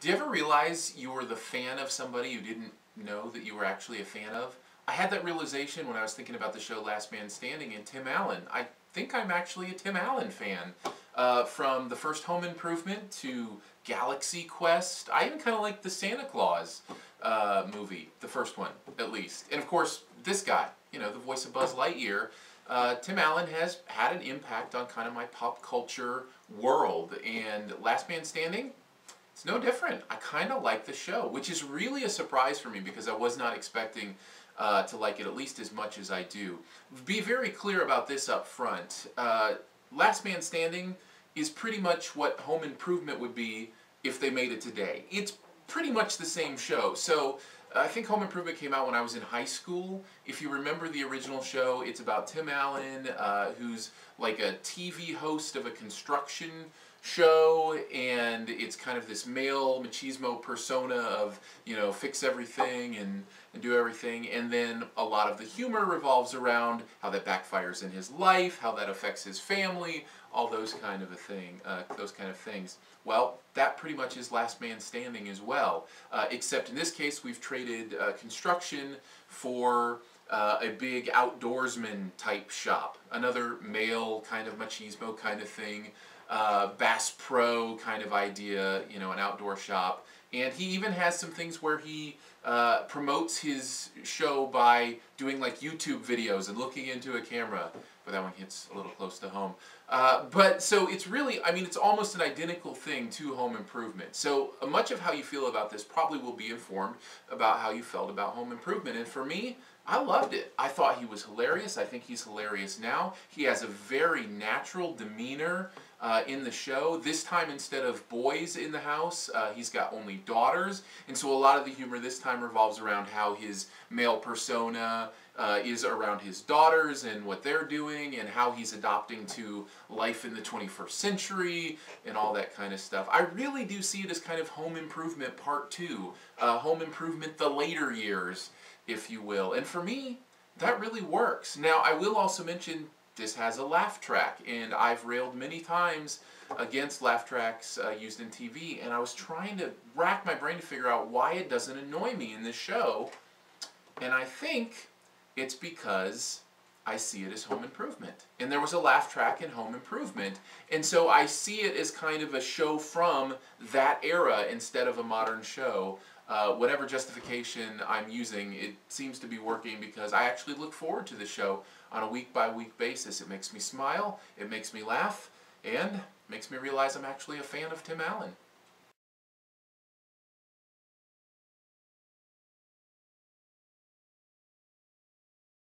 Do you ever realize you were the fan of somebody you didn't know that you were actually a fan of? I had that realization when I was thinking about the show Last Man Standing and Tim Allen. I think I'm actually a Tim Allen fan. From the first Home Improvement to Galaxy Quest. I even kind of like the Santa Claus movie, the first one at least. And of course, this guy, you know, the voice of Buzz Lightyear. Tim Allen has had an impact on kind of my pop culture world. And Last Man Standing, it's no different. I kind of like the show, which is really a surprise for me because I was not expecting to like it at least as much as I do. Be very clear about this up front. Last Man Standing is pretty much what Home Improvement would be if they made it today. It's pretty much the same show. So I think Home Improvement came out when I was in high school. If you remember the original show, it's about Tim Allen, who's like a TV host of a construction show, and it's kind of this male machismo persona of, you know, fix everything and do everything, and then a lot of the humor revolves around how that backfires in his life, how that affects his family, all those kind of things. Well, that pretty much is Last Man Standing as well, except in this case we've traded construction for a big outdoorsman type shop, another male kind of machismo kind of thing. Bass Pro kind of idea, you know, an outdoor shop. And he even has some things where he promotes his show by doing like YouTube videos and looking into a camera. But that one hits a little close to home. But so it's really, I mean, it's almost an identical thing to Home Improvement. So much of how you feel about this probably will be informed about how you felt about Home Improvement. And for me, I loved it. I thought he was hilarious. I think he's hilarious now. He has a very natural demeanor in the show. This time, instead of boys in the house, he's got only daughters. And so a lot of the humor this time revolves around how his male persona is around his daughters and what they're doing and how he's adopting to life in the 21st century and all that kind of stuff. I really do see it as kind of Home Improvement Part 2. Home Improvement the later years, if you will. And for me, that really works. Now, I will also mention this has a laugh track, and I've railed many times against laugh tracks used in TV, and I was trying to rack my brain to figure out why it doesn't annoy me in this show, and I think it's because I see it as Home Improvement. And there was a laugh track in Home Improvement, and so I see it as kind of a show from that era instead of a modern show. Whatever justification I'm using, it seems to be working because I actually look forward to the show on a week-by-week basis. It makes me smile, it makes me laugh, and makes me realize I'm actually a fan of Tim Allen.